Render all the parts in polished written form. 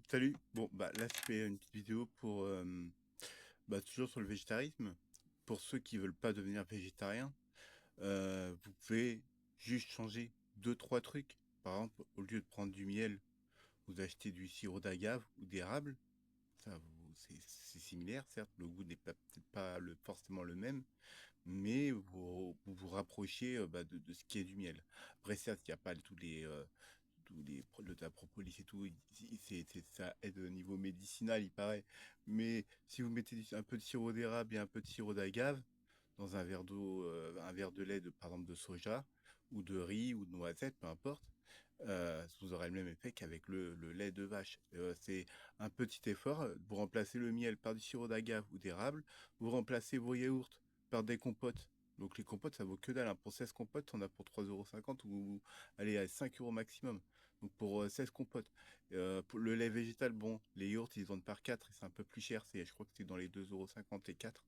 Salut. Bon, bah là, je fais une petite vidéo pour, toujours sur le végétarisme. Pour ceux qui veulent pas devenir végétariens, vous pouvez juste changer deux, trois trucs. Par exemple, au lieu de prendre du miel, vous achetez du sirop d'agave ou d'érable. C'est similaire, certes, le goût n'est peut-être pas forcément le même, mais vous vous rapprochez de ce qui est du miel. Après, certes, il n'y a pas la propolis et tout, ça aide au niveau médicinal, il paraît. Mais si vous mettez un peu de sirop d'érable et un peu de sirop d'agave dans un verre d'eau, un verre de lait, par exemple de soja, ou de riz, ou de noisette, peu importe, vous aurez le même effet qu'avec le lait de vache. C'est un petit effort. Vous remplacez le miel par du sirop d'agave ou d'érable, vous remplacez vos yaourts par des compotes. Donc les compotes, ça vaut que dalle, hein. Pour 16 compotes, on a pour 3,50 € ou allez à 5 € maximum. Donc pour 16 compotes. Pour le lait végétal, bon, les yaourts, ils vendent par 4 et c'est un peu plus cher. Je crois que c'est dans les 2,50 € les 4.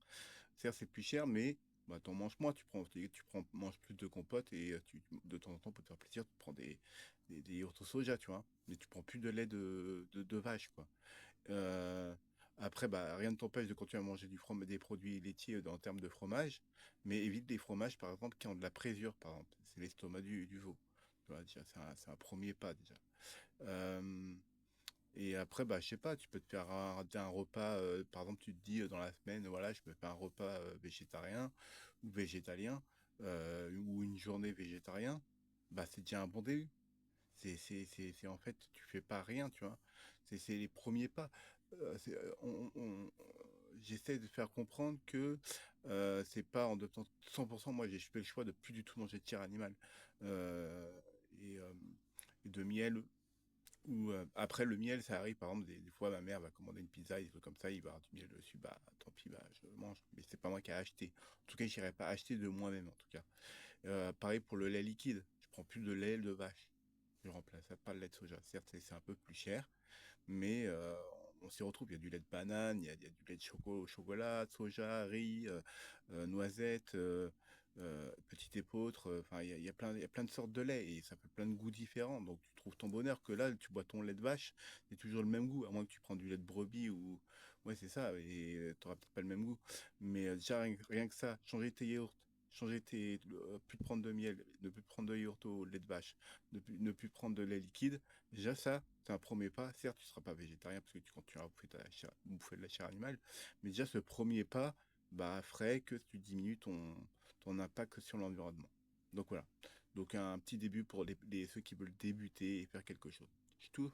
Certes, c'est plus cher, mais bah, t'en manges moins. Manges plus de compotes et de temps en temps, pour te faire plaisir, tu prends des yaourts au soja, tu vois. Mais tu prends plus de lait de vache, quoi. Euh, Après, bah, rien ne t'empêche de continuer à manger des produits laitiers en termes de fromage, mais évite les fromages, par exemple, qui ont de la présure, par exemple. C'est l'estomac du veau. Tu vois, déjà, c'est un premier pas, déjà. Euh, et après, bah, je sais pas, tu peux te faire un repas, par exemple, tu te dis dans la semaine, voilà, je peux faire un repas végétarien ou végétalien, ou une journée végétarien, bah, c'est déjà un bon début. En fait, tu fais pas rien, tu vois. C'est les premiers pas. J'essaie de faire comprendre que c'est pas en adoptant 100%. Moi, j'ai fait le choix de plus du tout manger de chair animale euh, et, euh, et de miel. Ou après le miel, ça arrive. Par exemple, des fois, ma mère va commander une pizza, des trucs comme ça, il va y avoir du miel dessus. Bah, tant pis, bah, je mange. Mais c'est pas moi qui ai acheté. En tout cas, j'irai pas acheter de moi-même, en tout cas. Pareil pour le lait liquide. Je prends plus de lait de vache. Je remplace ça par le lait de soja. Certes, c'est un peu plus cher, mais on s'y retrouve. Il y a du lait de banane, il y a du lait de chocolat, de soja, riz, noisette, petit épeautre. Enfin, il y a plein de sortes de lait et ça fait plein de goûts différents. Donc, tu trouves ton bonheur que là, tu bois ton lait de vache, c'est toujours le même goût, à moins que tu prends du lait de brebis ou. Ouais, c'est ça, et tu n'auras peut-être pas le même goût. Mais déjà, rien que ça, changer tes yaourts. Plus de prendre de miel, ne plus prendre de yaourt au lait de vache, ne plus prendre de lait liquide. Déjà, ça, c'est un premier pas. Certes, tu ne seras pas végétarien parce que tu continueras à bouffer de la chair animale. Mais déjà, ce premier pas bah, ferait que tu diminues ton impact sur l'environnement. Donc voilà. Donc un petit début pour ceux qui veulent débuter et faire quelque chose. C'est tout.